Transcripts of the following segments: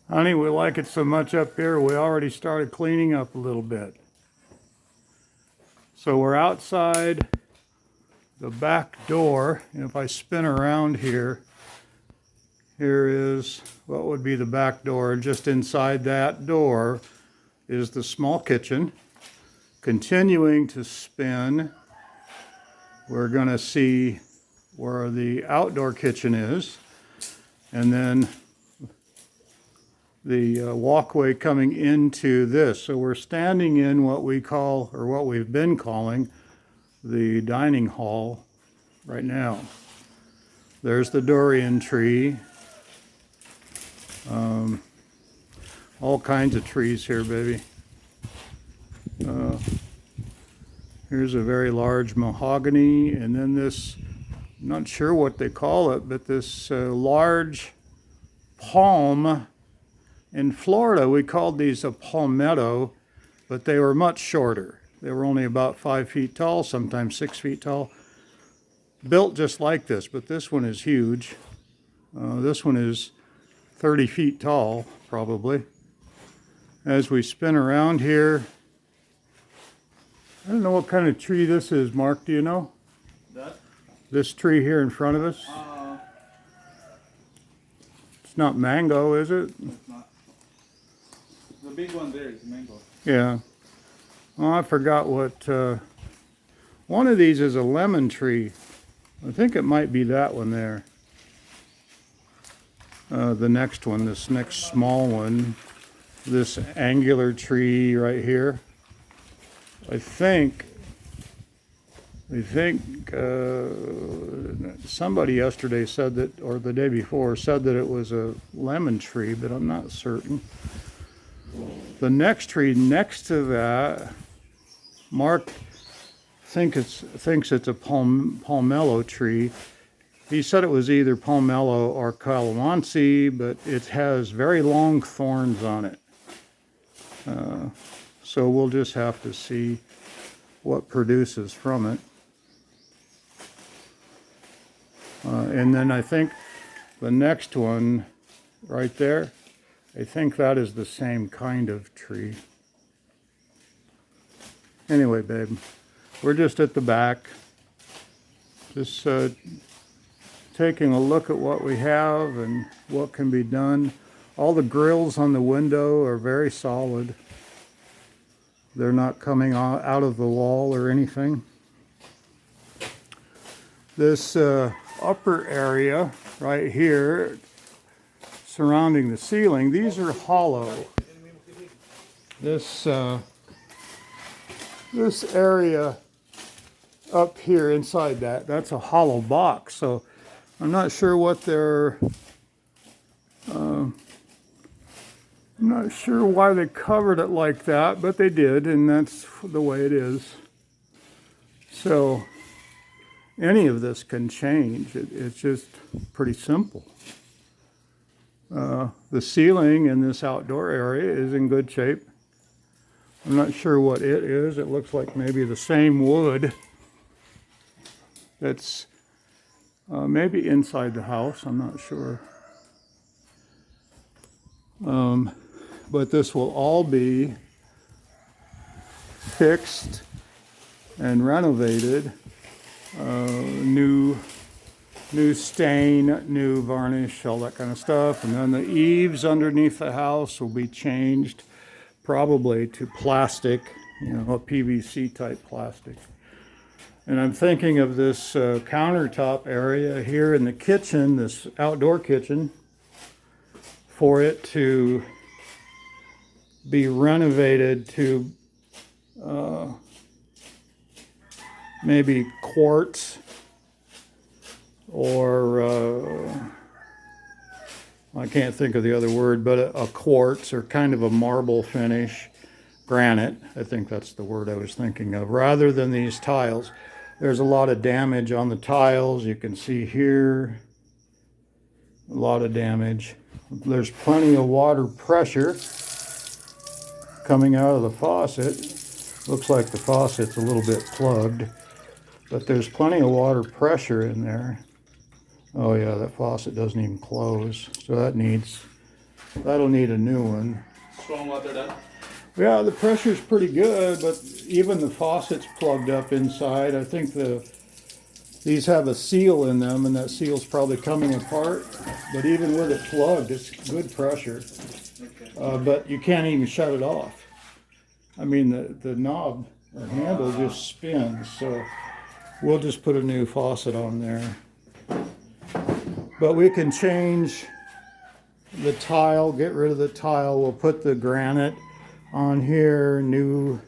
Honey, we like it so much up here, we already started cleaning up a little bit. So we're outside the back door, and if I spin around here, here is what would be the back door. Just inside that door is the small kitchen. Continuing to spin, we're going to see where the outdoor kitchen is, and then the walkway coming into this. So we're standing in what we call, or what we've been calling, the dining hall right now. There's the durian tree. All kinds of trees here, baby. Here's a very large mahogany, and then this, I'm not sure what they call it, but this large palm. In Florida, we called these a palmetto, but they were much shorter. They were only about 5 feet tall, sometimes 6 feet tall. Built just like this, but this one is huge. This one is 30 feet tall, probably. As we spin around here, I don't know what kind of tree this is, Mark, do you know? That? This tree here in front of us? It's not mango, is it? It's not. The big one there is mango. Yeah. Oh, I forgot what, one of these is a lemon tree. I think it might be that one there. The next one, this next small one, this angular tree right here. I think somebody yesterday said that, or the day before, said that it was a lemon tree, but I'm not certain. The next tree next to that, Mark thinks it's a palmetto tree. He said it was either palmetto or calamansi, but it has very long thorns on it. So we'll just have to see what produces from it. And then I think the next one right there, I think that is the same kind of tree. Anyway, babe, we're just at the back, just taking a look at what we have and what can be done. All the grills on the window are very solid. They're not coming out of the wall or anything. This upper area right here surrounding the ceiling, these are hollow. This area up here inside that's a hollow box. So I'm not sure what they're, I'm not sure why they covered it like that, but they did, and that's the way it is. So any of this can change. It's just pretty simple. The ceiling in this outdoor area is in good shape. I'm not sure what it is. It looks like maybe the same wood that's maybe inside the house. I'm not sure. But this will all be fixed and renovated. New stain, new varnish, all that kind of stuff. And then the eaves underneath the house will be changed probably to plastic, you know, a PVC type plastic. And I'm thinking of this countertop area here in the kitchen, this outdoor kitchen, for it to be renovated to maybe quartz or I can't think of the other word, but a quartz or kind of a marble finish, granite, I think that's the word I was thinking of, rather than these tiles. There's a lot of damage on the tiles. You can see here, a lot of damage. There's plenty of water pressure coming out of the faucet. Looks like the faucet's a little bit plugged, but there's plenty of water pressure in there. Oh yeah, that faucet doesn't even close, so that needs That'll need a new one. Stormwater done? Yeah, the pressure's pretty good, but even the faucet's plugged up inside. I think these have a seal in them, and that seal's probably coming apart. But even with it plugged, it's good pressure. Okay. But you can't even shut it off. I mean, the knob or handle just spins, so we'll just put a new faucet on there. But we can change the tile, get rid of the tile. We'll put the granite on here, new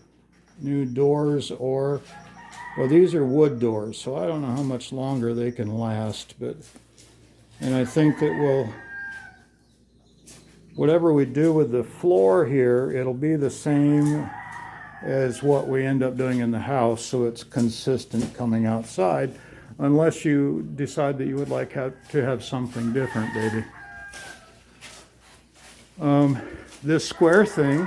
doors, or, well, these are wood doors, so I don't know how much longer they can last, but, and I think that whatever we do with the floor here, it'll be the same as what we end up doing in the house, so it's consistent coming outside, unless you decide that you would like to have something different, baby. This square thing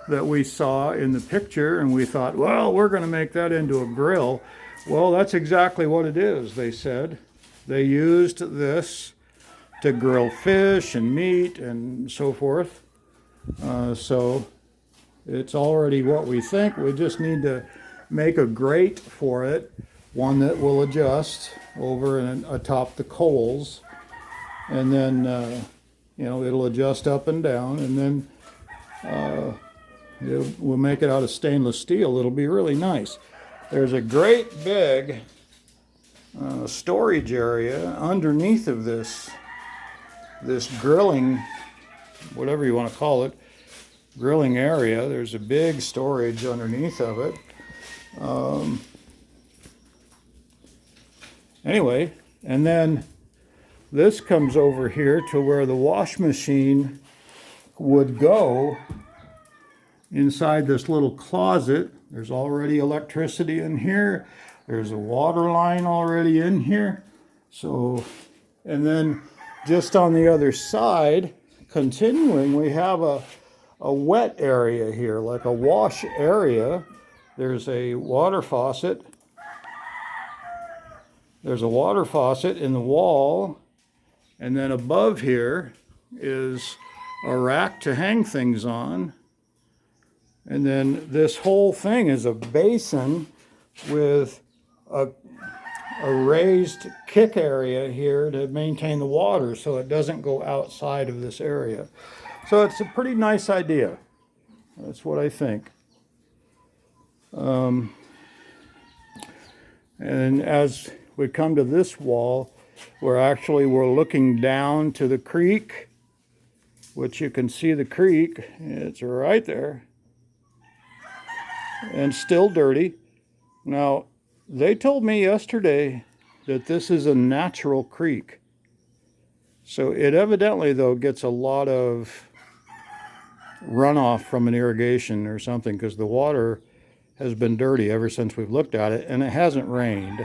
that we saw in the picture, and we thought, well, we're going to make that into a grill. Well, that's exactly what it is, they said. They used this to grill fish and meat and so forth. So it's already what we think. We just need to make a grate for it, one that will adjust over and atop the coals, and then it'll adjust up and down, and then we'll make it out of stainless steel. It'll be really nice. There's a great big storage area underneath of this grilling, whatever you want to call it, grilling area. There's a big storage underneath of it. Anyway, and then this comes over here to where the wash machine would go inside this little closet. There's already electricity in here. There's a water line already in here. So, and then just on the other side, continuing, we have a wet area here, like a wash area. There's a water faucet. There's a water faucet in the wall. And then above here is a rack to hang things on. And then this whole thing is a basin with a raised kick area here to maintain the water so it doesn't go outside of this area. So it's a pretty nice idea. That's what I think. And as we come to this wall, we're looking down to the creek, which you can see the creek. It's right there. And still dirty. Now, they told me yesterday that this is a natural creek. So it evidently, though, gets a lot of runoff from an irrigation or something, because the water has been dirty ever since we've looked at it, and it hasn't rained.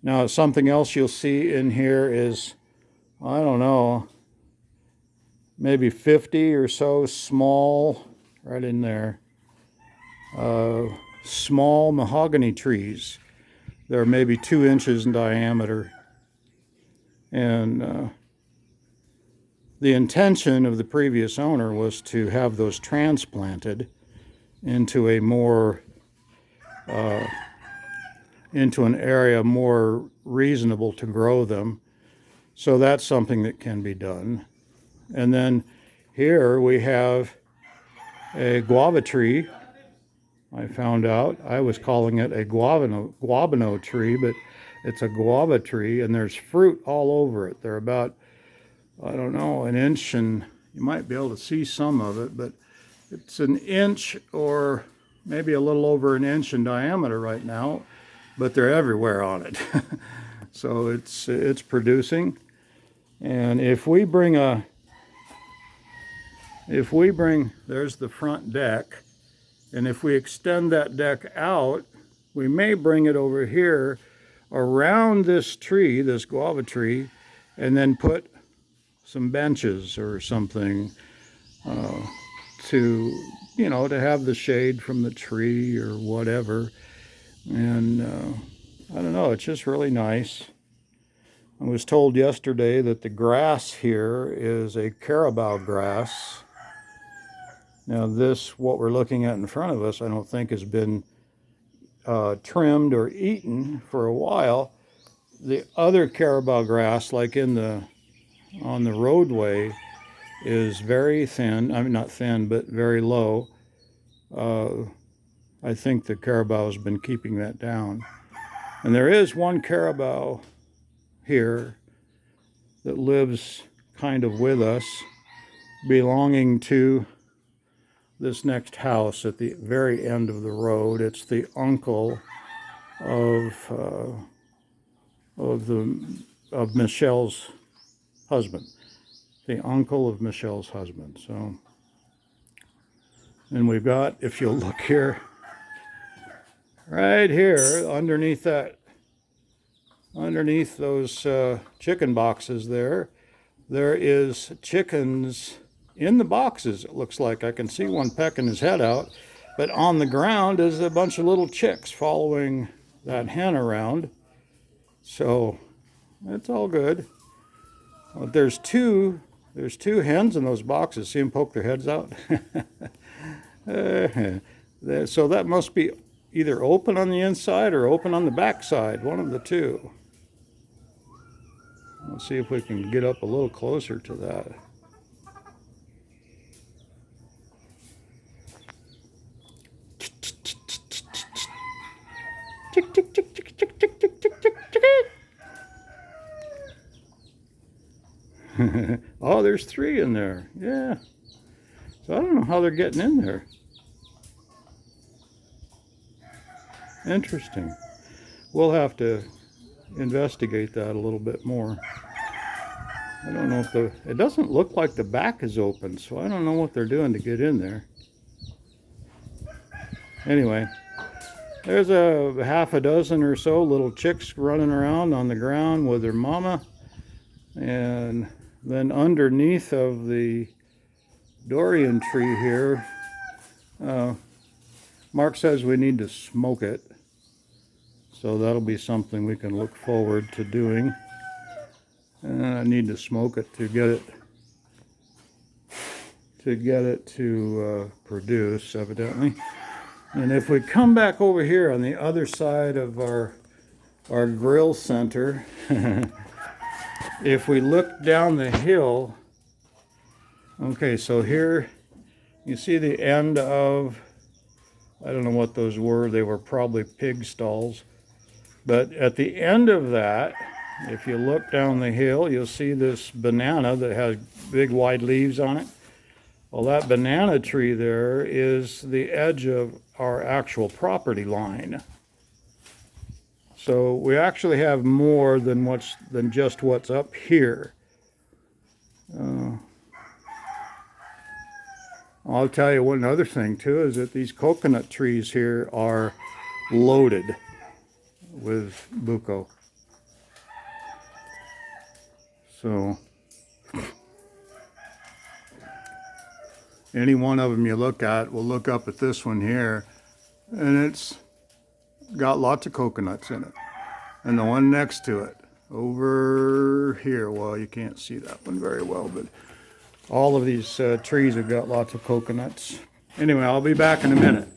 Now, something else you'll see in here is, I don't know, maybe 50 or so small, right in there, small mahogany trees. They're maybe 2 inches in diameter. And the intention of the previous owner was to have those transplanted into a more into an area more reasonable to grow them. So that's something that can be done. And then here we have a guava tree. I found out I was calling it a guavano tree, but it's a guava tree, and there's fruit all over it. They're about, I don't know, an inch, and you might be able to see some of it, but it's an inch or maybe a little over an inch in diameter right now, but they're everywhere on it. So it's producing. And if we bring, there's the front deck, and if we extend that deck out, we may bring it over here around this tree, this guava tree, and then put some benches or something to have the shade from the tree or whatever. And I don't know, it's just really nice. I was told yesterday that the grass here is a carabao grass. Now this, what we're looking at in front of us, I don't think has been trimmed or eaten for a while. The other carabao grass, like on the roadway, is very thin. I mean, not thin, but very low. I think the carabao has been keeping that down. And there is one carabao here that lives kind of with us, belonging to this next house at the very end of the road. It's the uncle of Michelle's husband. The uncle of Michelle's husband. So, and we've got, if you'll look here, right here, underneath those chicken boxes there is chickens in the boxes. It looks like I can see one pecking his head out, but on the ground is a bunch of little chicks following that hen around. So it's all good. Well, there's two hens in those boxes. See them poke their heads out? So that must be either open on the inside or open on the back side, one of the two. Let's see if we can get up a little closer to that. Tick, tick, tick, tick, tick, tick, tick, tick, tick, tick. Oh, there's 3 in there. Yeah. So I don't know how they're getting in there. Interesting. We'll have to investigate that a little bit more. I don't know if it doesn't look like the back is open, so I don't know what they're doing to get in there. Anyway, there's a half a dozen or so little chicks running around on the ground with their mama. And then underneath of the durian tree here, Mark says we need to smoke it. So that'll be something we can look forward to doing. And I need to smoke it to get it to produce, evidently. And if we come back over here on the other side of our grill center, if we look down the hill, okay, so here you see the end of, I don't know what those were, they were probably pig stalls. But at the end of that, if you look down the hill, you'll see this banana that has big wide leaves on it. Well, that banana tree there is the edge of our actual property line. So we actually have more than just what's up here. I'll tell you one other thing too, is that these coconut trees here are loaded with bucco. So any one of them you look at, we'll look up at this one here, and it's got lots of coconuts in it. And the one next to it, over here, well, you can't see that one very well, but all of these trees have got lots of coconuts. Anyway, I'll be back in a minute.